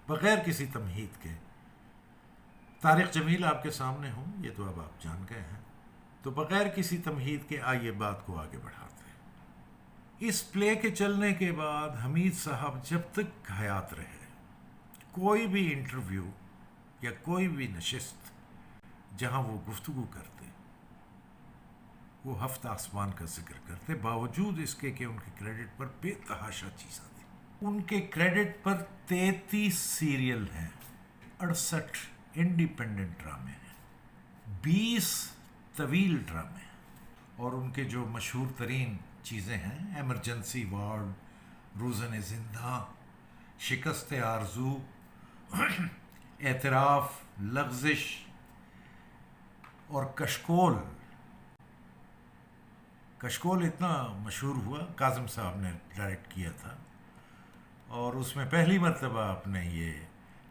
بغیر کسی تمہید کے طارق جمیل آپ کے سامنے ہوں، یہ تو اب آپ جان گئے ہیں، تو بغیر کسی تمہید کے آئیے بات کو آگے بڑھاتے ہیں۔ اس پلے کے چلنے کے بعد حمید صاحب جب تک حیات رہے، کوئی بھی انٹرویو یا کوئی بھی نشست جہاں وہ گفتگو کرتے، وہ ہفت آسمان کا ذکر کرتے، باوجود اس کے کہ ان کے کریڈٹ پر بے تحاشا چیزیں تھیں۔ ان کے کریڈٹ پر 33 سیریل ہیں، 68 انڈیپینڈنٹ ڈرامے ہیں، 20 طویل ڈرامے ہیں، اور ان کے جو مشہور ترین چیزیں ہیں ایمرجنسی وارڈ، روزن زندہ، شکست آرزو، اعتراف، لغزش اور کشکول۔ کشکول اتنا مشہور ہوا، کاظم صاحب نے ڈائریکٹ کیا تھا، اور اس میں پہلی مرتبہ اپنے یہ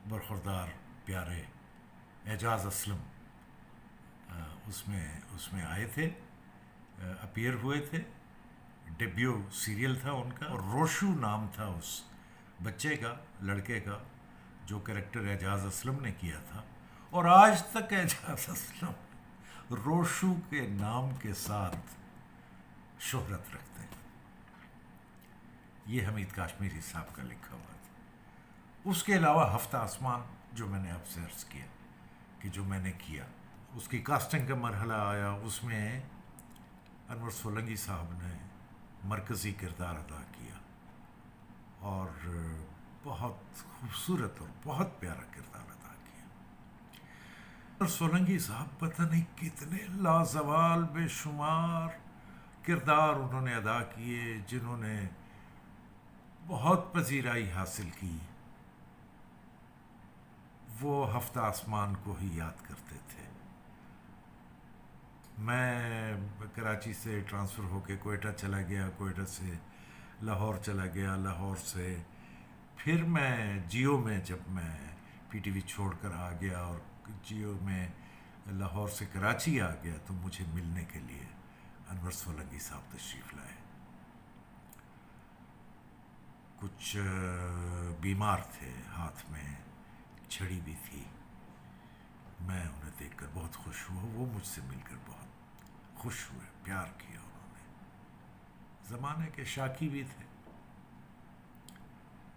برخوردار پیارے اعجاز اسلم اس میں آئے تھے، اپیئر ہوئے تھے۔ ڈیبیو سیریل تھا ان کا، اور روشو نام تھا اس بچے کا، لڑکے کا، جو کریکٹر اعجاز اسلم نے کیا تھا، اور آج تک اعجاز اسلم روشو کے نام کے ساتھ شہرت رکھتے ہیں۔ یہ حمید کاشمیری صاحب کا لکھا ہوا تھا۔ اس کے علاوہ ہفتہ آسمان جو میں نے اب سے عرض کیا کہ جو میں نے کیا، اس کی کاسٹنگ کا مرحلہ آیا، اس میں انور سولنگی صاحب نے مرکزی کردار ادا کیا، اور بہت خوبصورت اور بہت پیارا کردار ادا کیا۔ انور سولنگی صاحب پتہ نہیں کتنے لازوال بے شمار کردار انہوں نے ادا کیے، جنہوں نے بہت پذیرائی حاصل کی، وہ ہفتہ آسمان کو ہی یاد کرتے تھے۔ میں کراچی سے ٹرانسفر ہو کے کوئٹہ چلا گیا، کوئٹہ سے لاہور چلا گیا، لاہور سے پھر میں جیو میں، جب میں پی ٹی وی چھوڑ کر آ گیا اور جیو میں لاہور سے کراچی آ گیا، تو مجھے ملنے کے لیے انور سولنگی صاحب تشریف لائے۔ کچھ بیمار تھے، ہاتھ میں چھڑی بھی تھی۔ میں انہیں دیکھ کر بہت خوش ہوا، وہ مجھ سے مل کر بہت خوش ہوئے، پیار کیا انہوں نے۔ زمانے کے شاکی بھی تھے،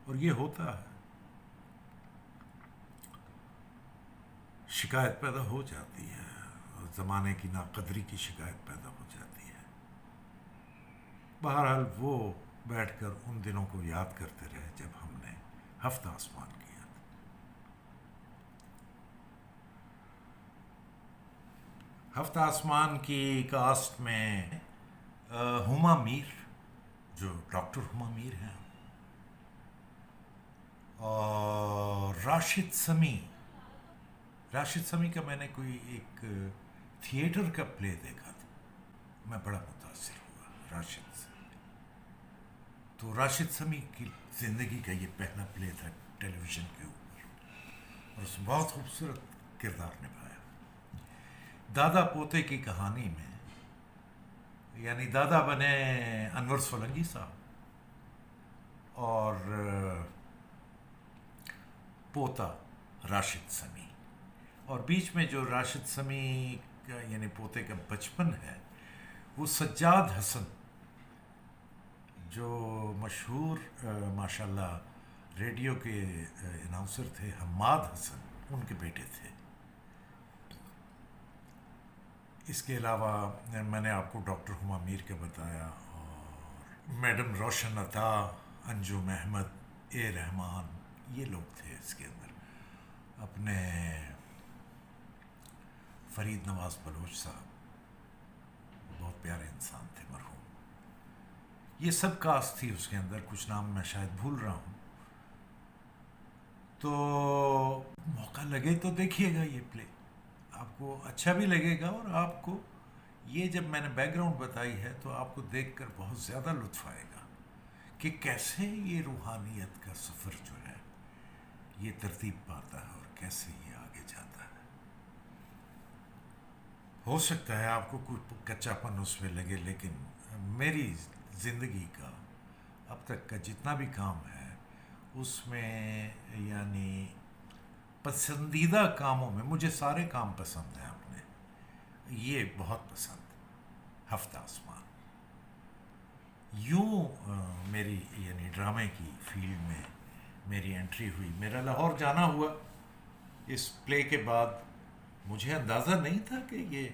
اور یہ ہوتا ہے، شکایت پیدا ہو جاتی ہے، اور زمانے کی ناقدری کی شکایت پیدا ہو جاتی ہے۔ بہرحال وہ بیٹھ کر ان دنوں کو یاد کرتے رہے جب ہم نے ہفتہ آسمان کیا تھا۔ ہفتہ آسمان کی کاسٹ میں ہما میر، جو ڈاکٹر ہما میر ہیں، اور راشد سمیع کا میں نے کوئی ایک تھیٹر کا پلے دیکھا تھا، میں بڑا متاثر ہوا راشد سے۔ تو راشد سمیع کی زندگی کا یہ پہلا پلے تھا ٹیلی ویژن کے اوپر، اور اس میں بہت خوبصورت کردار نبھایا۔ دادا پوتے کی کہانی میں، یعنی دادا بنے انور سولنگی صاحب اور پوتا راشد سمیع، اور بیچ میں جو راشد سمیع کا یعنی پوتے کا بچپن ہے، وہ سجاد حسن جو مشہور ماشاءاللہ ریڈیو کے اناؤنسر تھے، حماد حسن، ان کے بیٹے تھے۔ اس کے علاوہ میں نے آپ کو ڈاکٹر ہما میر کا بتایا، اور میڈم روشن عطا، انجم احمد، اے رحمان، یہ لوگ تھے اس کے اندر۔ اپنے فرید نواز بلوچ صاحب بہت پیارے انسان تھے، مرحوم۔ یہ سب کاسٹ تھی اس کے اندر، کچھ نام میں شاید بھول رہا ہوں۔ تو موقع لگے تو دیکھیے گا یہ پلے، آپ کو اچھا بھی لگے گا، اور آپ کو یہ جب میں نے بیک گراؤنڈ بتائی ہے تو آپ کو دیکھ کر بہت زیادہ لطف آئے گا کہ کیسے یہ روحانیت کا سفر جو ہے یہ ترتیب پاتا ہے، اور کیسے یہ آگے جاتا ہے۔ ہو سکتا ہے آپ کو کوئی کچا پن اس میں لگے، لیکن میری زندگی کا اب تک کا جتنا بھی کام ہے اس میں یعنی پسندیدہ کاموں میں مجھے سارے کام پسند ہیں اپنے. یہ بہت پسند ہفتہ آسمان. یوں میری یعنی ڈرامے کی فیلڈ میں میری انٹری ہوئی. میرا لاہور جانا ہوا اس پلے کے بعد. مجھے اندازہ نہیں تھا کہ یہ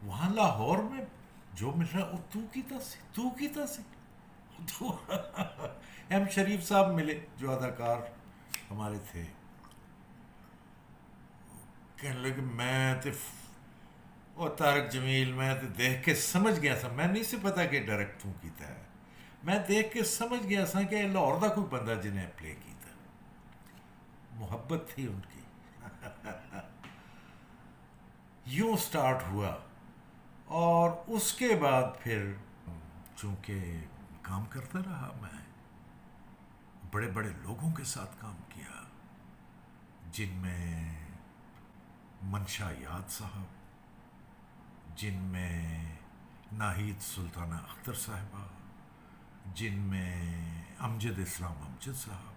وہاں لاہور میں جو مل رہا وہ تو کیتا سی تو ایم شریف صاحب ملے جو اداکار ہمارے تھے. کہنے لگے میں تو اور طارق جمیل میں تو دیکھ کے سمجھ گیا سا. میں نہیں سے پتا کہ ڈائریکٹ تو کیتا ہے. میں دیکھ کے سمجھ گیا سا کہ لاہور دا کوئی بندہ جنہیں پلے کیتا. محبت تھی ان کی. یوں سٹارٹ ہوا. اور اس کے بعد پھر چونکہ کام کرتا رہا میں بڑے بڑے لوگوں کے ساتھ کام کیا جن میں منشا یاد صاحب, جن میں ناہید سلطانہ اختر صاحبہ, جن میں امجد اسلام امجد صاحب,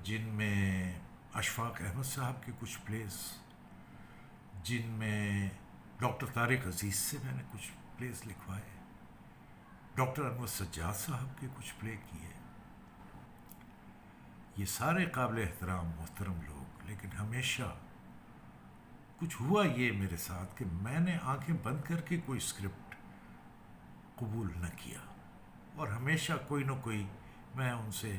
جن میں اشفاق احمد صاحب کے کچھ پلیز, جن میں ڈاکٹر طارق عزیز سے میں نے کچھ پلیز لکھوائے, ڈاکٹر انور سجاد صاحب کے کچھ پلے کیے. یہ سارے قابل احترام محترم لوگ. لیکن ہمیشہ کچھ ہوا یہ میرے ساتھ کہ میں نے آنکھیں بند کر کے کوئی اسکرپٹ قبول نہ کیا, اور ہمیشہ کوئی نہ کوئی میں ان سے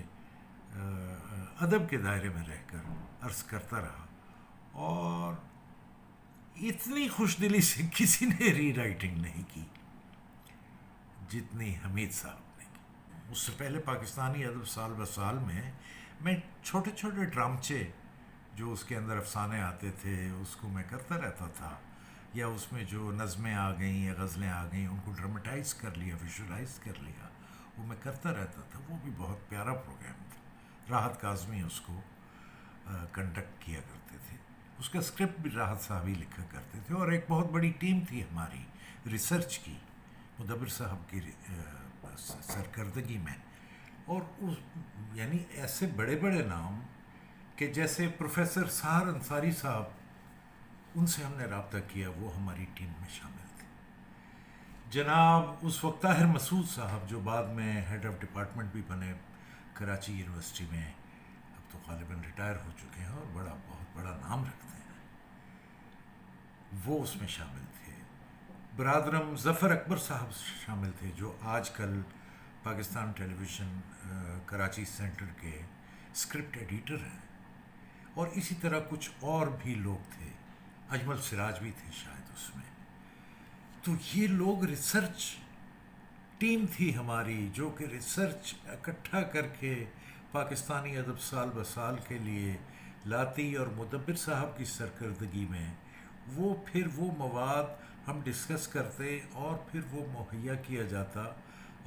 ادب کے دائرے میں رہ کر عرض کرتا رہا. اور اتنی خوش دلی سے کسی نے ری رائٹنگ نہیں کی جتنی حمید صاحب نے کی. اس سے پہلے پاکستانی ادب سال بسال میں چھوٹے چھوٹے ڈرامچے جو اس کے اندر افسانے آتے تھے اس کو میں کرتا رہتا تھا, یا اس میں جو نظمیں آ گئیں یا غزلیں آ گئیں ان کو ڈرامٹائز کر لیا, ویژولائز کر لیا, وہ میں کرتا رہتا تھا. وہ بھی بہت پیارا پروگرام تھا. راحت کاظمی اس کو کنڈکٹ کیا کرتے تھے. اس کا اسکرپٹ بھی راحت صاحب ہی لکھا کرتے تھے. اور ایک بہت بڑی ٹیم تھی ہماری ریسرچ کی, مدبر صاحب کی سرکردگی میں. اور اس یعنی ایسے بڑے بڑے نام کہ جیسے پروفیسر سہار انصاری صاحب, ان سے ہم نے رابطہ کیا, وہ ہماری ٹیم میں شامل تھے. جناب اس وقت طاہر مسعود صاحب جو بعد میں ہیڈ آف ڈپارٹمنٹ بھی بنے کراچی یونیورسٹی میں, اب تو غالباً ریٹائر ہو چکے ہیں اور بہت بڑا نام رکھتے ہیں, وہ اس میں شامل تھے. برادرم ظفر اکبر صاحب شامل تھے جو آج کل پاکستان ٹیلی ویژن کراچی سینٹر کے اسکرپٹ ایڈیٹر ہیں. اور اسی طرح کچھ اور بھی لوگ تھے, اجمل سراج بھی تھے شاید اس میں. تو یہ لوگ ریسرچ ٹیم تھی ہماری جو کہ ریسرچ اکٹھا کر کے پاکستانی ادب سال بسال کے لیے لاتی, اور مدبر صاحب کی سرکردگی میں وہ پھر وہ مواد ہم ڈسکس کرتے اور پھر وہ مہیا کیا جاتا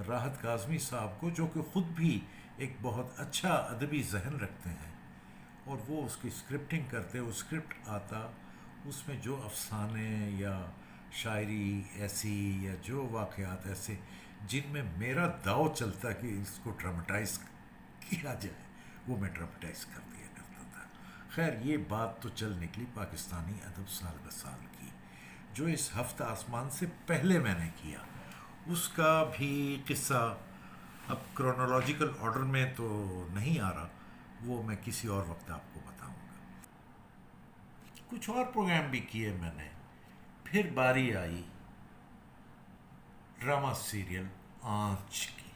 راحت کاظمی صاحب کو, جو کہ خود بھی ایک بہت اچھا ادبی ذہن رکھتے ہیں. اور وہ اس کی اسکرپٹنگ کرتے, وہ اسکرپٹ آتا, اس میں جو افسانے یا شاعری ایسی یا جو واقعات ایسے جن میں میرا داؤ چلتا کہ اس کو ڈرامٹائز کیا جائے, وہ میں ڈرامٹائز کر دیا کرتا تھا. خیر یہ بات تو چل نکلی پاکستانی ادب سال بسال کی, جو اس ہفتہ آسمان سے پہلے میں نے کیا. اس کا بھی قصہ اب کرونالوجیکل آرڈر میں تو نہیں آ رہا, وہ میں کسی اور وقت آپ کو بتاؤں گا. کچھ اور پروگرام بھی کیے میں نے. پھر باری آئی ڈرامہ سیریل آنچ کی.